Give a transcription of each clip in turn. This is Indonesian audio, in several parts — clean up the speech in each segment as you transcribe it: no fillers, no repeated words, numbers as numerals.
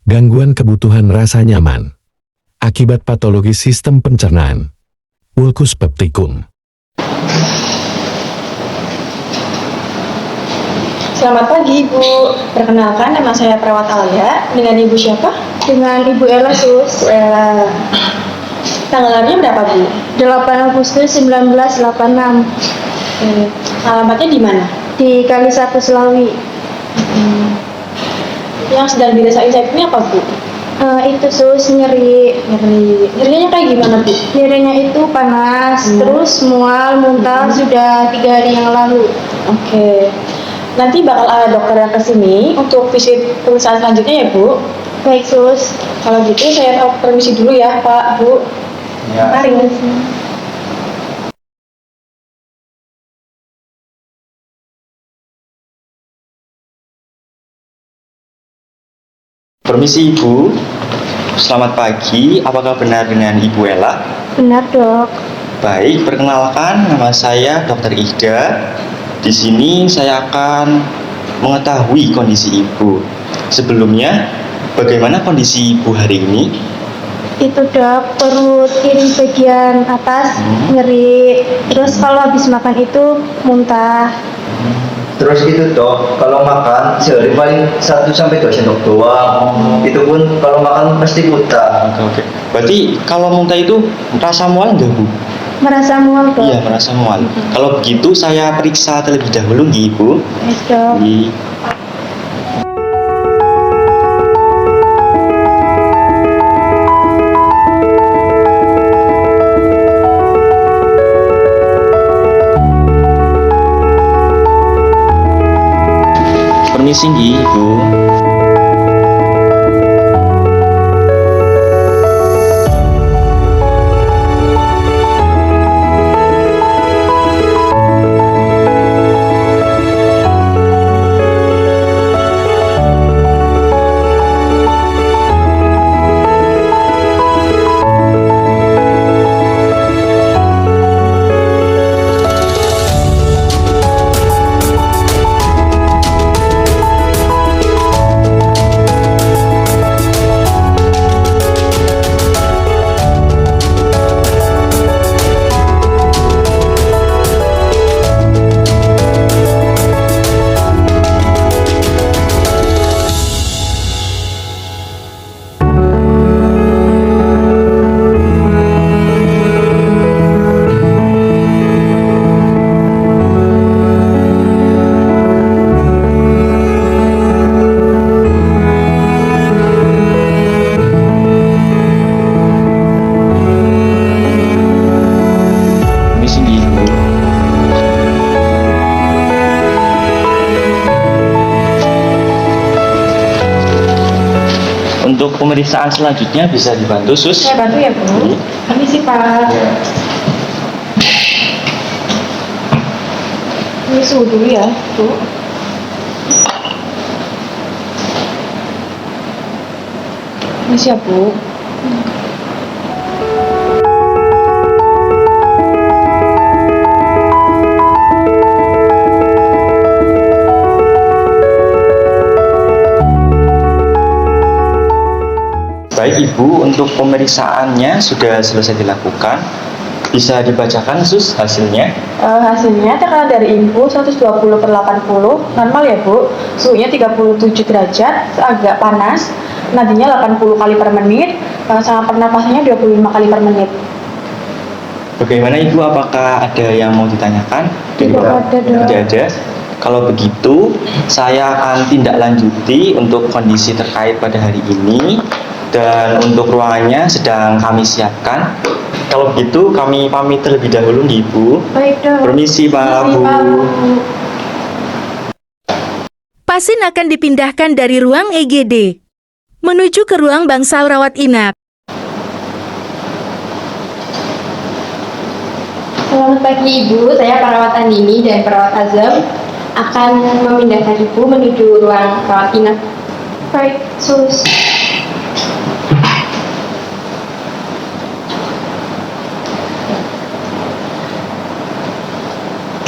gangguan kebutuhan rasa nyaman, akibat patologi sistem pencernaan, ulkus peptikum. Selamat pagi, Ibu. Perkenalkan, nama saya Perawat Alia. Dengan Ibu siapa? Dengan Ibu Ella, Sus. Bu Ella. Tanggal lahirnya berapa, Bu? 8 Agustus 1986 Alamatnya di mana? di Kalisatu, Selawi. Yang sedang dirasain saat ini apa, Bu? Itu Sus, nyeri. Nyerinya kayak gimana, Bu? Nyerinya itu panas, terus mual, muntah sudah 3 hari yang lalu. Oke. Nanti bakal ada dokter yang kesini untuk visit pemeriksaan selanjutnya ya, Bu. Baik, Sus. Kalau gitu saya permisi dulu ya, Pak, Bu. Ya. Mari. Permisi Ibu, selamat pagi. Apakah benar dengan Ibu Ella? Benar, Dok. Baik, perkenalkan nama saya Dr. Ida. Di sini saya akan mengetahui kondisi Ibu. Sebelumnya, bagaimana kondisi Ibu hari ini? Itu, Dok, perut kiri bagian atas nyeri. Terus kalau habis makan itu muntah. Terus itu dok, kalau makan sehari paling 1 sampai 2 sendok doang. Itu pun kalau makan pasti muntah. Oke. Berarti kalau muntah itu rasa mual nggak Bu? Merasa mual, Dok. Iya, merasa mual. Kalau begitu saya periksa terlebih dahulu nih Ibu. Baik, Dok. Iya. Permisi Ibu. Permisi Ibu. Untuk pemeriksaan selanjutnya bisa dibantu Sus. Saya bantu ya, Bu. Permisi, Pak. Ini suhu dulu ya, Bu. Permisi ya, Bu. Baik Ibu, untuk pemeriksaannya sudah selesai dilakukan. Bisa dibacakan Sus hasilnya. Hasilnya tekanan dari infus 120/80, normal ya, Bu. Suhunya 37 derajat, agak panas. Nadinya 80 kali per menit, sama pernapasannya 25 kali per menit. Bagaimana Ibu, apakah ada yang mau ditanyakan? Tidak ada, Dok. Tidak ada. Kalau begitu, saya akan tindak lanjuti untuk kondisi terkait pada hari ini. Dan untuk ruangannya sedang kami siapkan. Kalau begitu, kami pamit terlebih dahulu nih Ibu. Baik, Dok. Permisi Pak Bu. Pasien akan dipindahkan dari ruang EGD menuju ke ruang bangsal rawat inap. Selamat pagi Ibu, saya perawat Andini dan perawat Azam akan memindahkan Ibu menuju ruang rawat inap. Baik, Sus.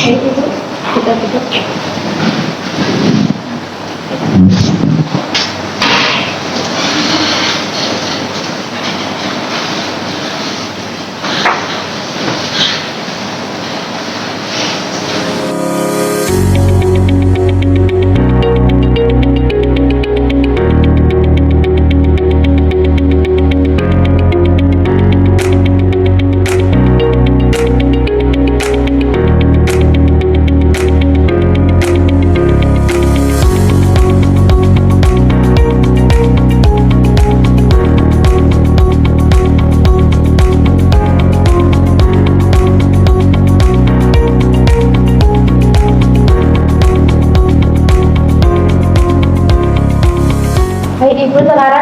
Baik Ibu, kita duduk.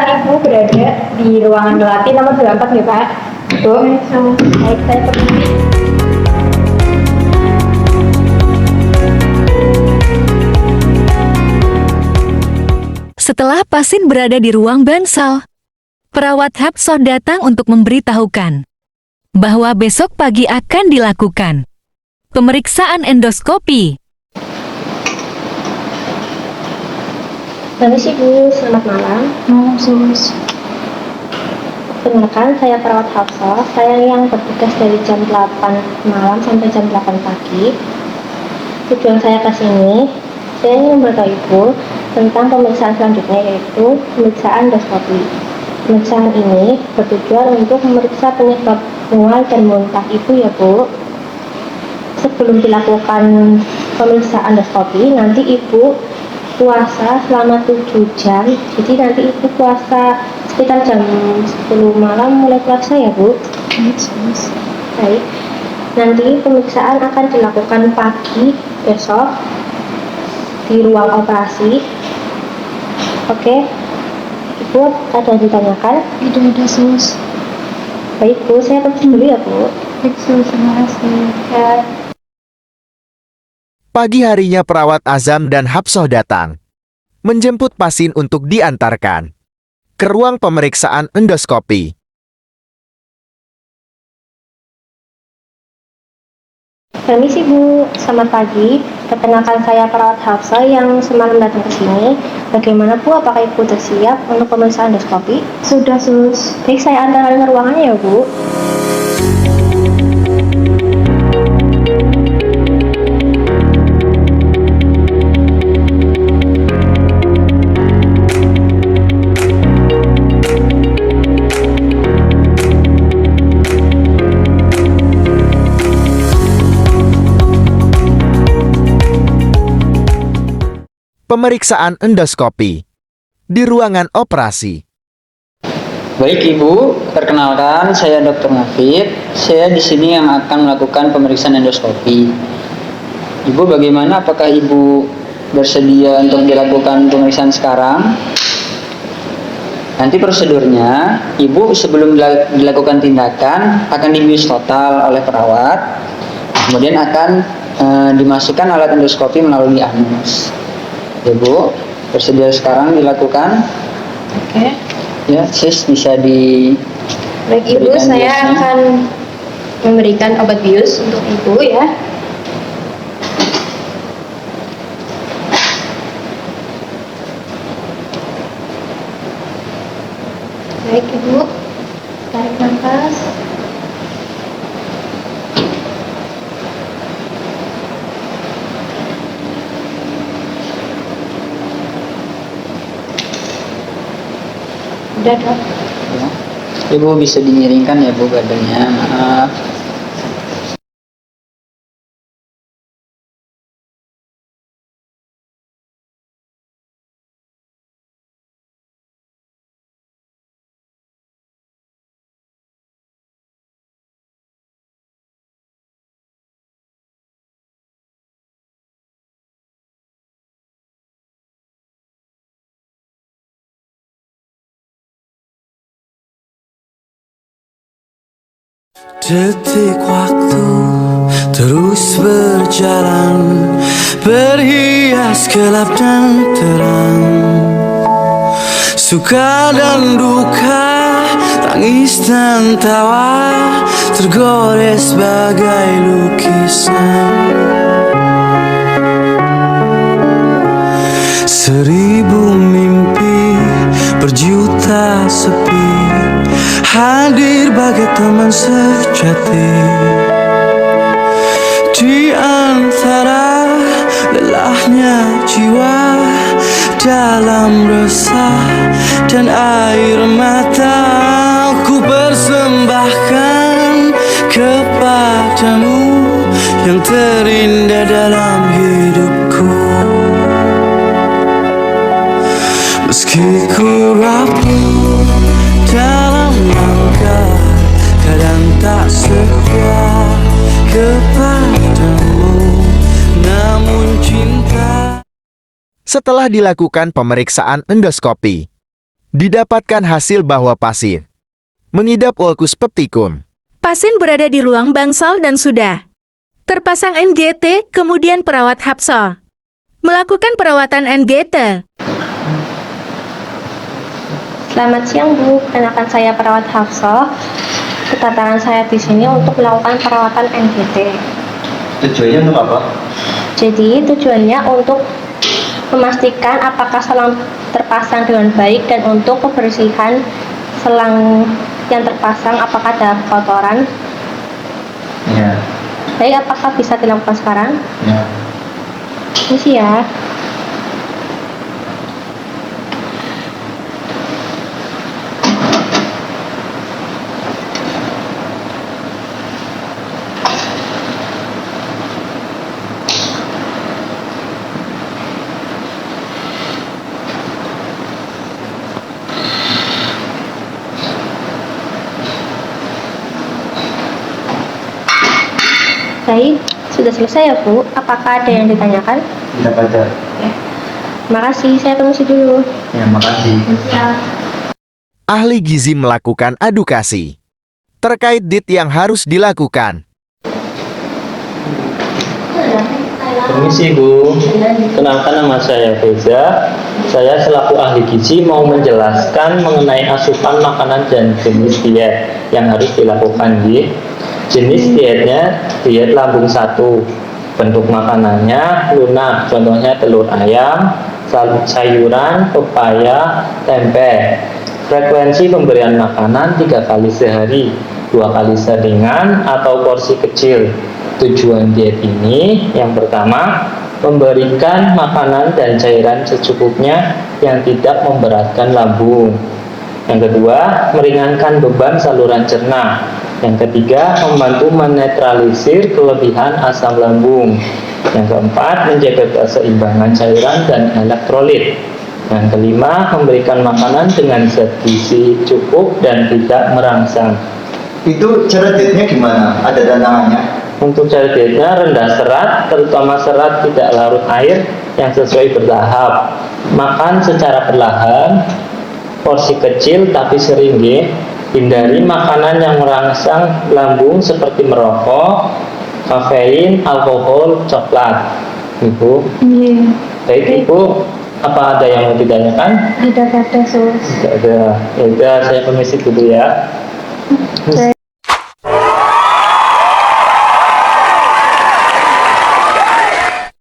sekarang Ibu berada di ruangan ngelatih nomor 24 ya Pak? Bu, baik saya permisi. Setelah pasien berada di ruang bansal, perawat Hapsoh datang untuk memberitahukan bahwa besok pagi akan dilakukan pemeriksaan endoskopi. Permisi Bu, selamat malam. Malam, Sus. Perkenalkan, saya perawat Hafsah. Saya yang bertugas dari jam 8 malam sampai jam 8 pagi. Tujuan saya ke sini, saya ingin memberitahu Ibu tentang pemeriksaan selanjutnya, yaitu pemeriksaan endoskopi. Pemeriksaan ini bertujuan untuk memeriksa penyebab mual dan muntah Ibu ya Bu. Sebelum dilakukan pemeriksaan endoskopi, nanti Ibu puasa selama 7 jam. Jadi nanti Ibu puasa sekitar jam 10 malam mulai puasa ya Bu. Baik. Nanti pemeriksaan akan dilakukan pagi besok di ruang operasi. Oke. Ibu ada yang ditanyakan? Tidak ada, Sus. Baik Bu, saya pergi dulu ya Bu. Baik, Sus. Terima kasih. Ya. Pagi harinya perawat Azam dan Hapsoh datang, menjemput pasien untuk diantarkan ke ruang pemeriksaan endoskopi. Permisi Bu, selamat pagi. Perkenalkan saya perawat Hafsah yang semalam datang ke sini. Bagaimana Bu, apakah Ibu tersiap untuk pemeriksaan endoskopi? Sudah, Sus. Baik, saya antarkan ke ruangannya ya Bu. Pemeriksaan endoskopi di ruangan operasi. Baik Ibu, perkenalkan saya Dr. Nafid. Saya di sini yang akan melakukan pemeriksaan endoskopi. Ibu bagaimana, apakah Ibu bersedia untuk dilakukan pemeriksaan sekarang? Nanti prosedurnya, Ibu sebelum dilakukan tindakan akan dibius total oleh perawat. Kemudian akan dimasukkan alat endoskopi melalui anus. Ya Bu, bersedia sekarang dilakukan? Oke. Ya, sis bisa di. Baik Ibu, berikan saya biusnya. akan memberikan obat bius untuk Ibu ya. Baik Ibu, tarik nafas. Udah Dok. Ya. Ibu bisa dimiringkan ya Bu badannya, maaf. Detik waktu terus berjalan, berhias gelap dan terang, suka dan duka, tangis dan tawa, tergores bagai lukisan. Seribu mimpi, berjuta sepi, hadir bagai teman sejati. Di antara lelahnya jiwa, dalam resah dan air mata, ku persembahkan kepadamu yang terindah dalam hidupku. Meski ku rapuh dalam langkah, kadang tak setia kepadamu, namun cinta. Setelah dilakukan pemeriksaan endoskopi, Didapatkan hasil bahwa pasien mengidap ulkus peptikum. Pasien berada di ruang bangsal dan sudah terpasang NGT, kemudian perawat Hapso melakukan perawatan NGT. Selamat siang Bu, kenakan saya perawat Hafsah. Kedatangan saya di sini untuk melakukan perawatan NGT. Tujuannya untuk apa? Jadi tujuannya untuk memastikan apakah selang terpasang dengan baik dan untuk kebersihan selang yang terpasang apakah ada kotoran. Ya. Baik, apakah bisa dilakukan sekarang? Ya. Misi ya. Baik, sudah selesai ya Bu. Apakah ada yang ditanyakan? Tidak ada. Makasih, saya permisi dulu. Ya, makasih. Ahli gizi melakukan edukasi terkait diet yang harus dilakukan. Permisi Bu, kenalkan nama saya Reza. Saya selaku ahli gizi mau menjelaskan mengenai asupan makanan dan jenis diet yang harus dilakukan. Jenis dietnya diet lambung 1. Bentuk makanannya lunak, contohnya telur ayam, sayuran, pepaya, tempe. Frekuensi pemberian makanan 3 kali sehari, 2 kali seringan atau porsi kecil. Tujuan diet ini yang pertama, memberikan makanan dan cairan secukupnya yang tidak memberatkan lambung. Yang kedua, meringankan beban saluran cerna. Yang ketiga, membantu menetralisir kelebihan asam lambung. Yang keempat, menjaga keseimbangan cairan dan elektrolit. Yang kelima, memberikan makanan dengan zat gizi cukup dan tidak merangsang. Itu cara dietnya gimana? Ada tantangannya? Untuk cara dietnya rendah serat, terutama serat tidak larut air yang sesuai bertahap. Makan secara perlahan, porsi kecil tapi sering. Hindari makanan yang merangsang lambung seperti merokok, kafein, alkohol, coklat. Ibu. Iya. Baik Ibu, apa ada yang mau ditanyakan? Tidak ada, Sus. Tidak ada. Ya udah, saya permisi dulu ya.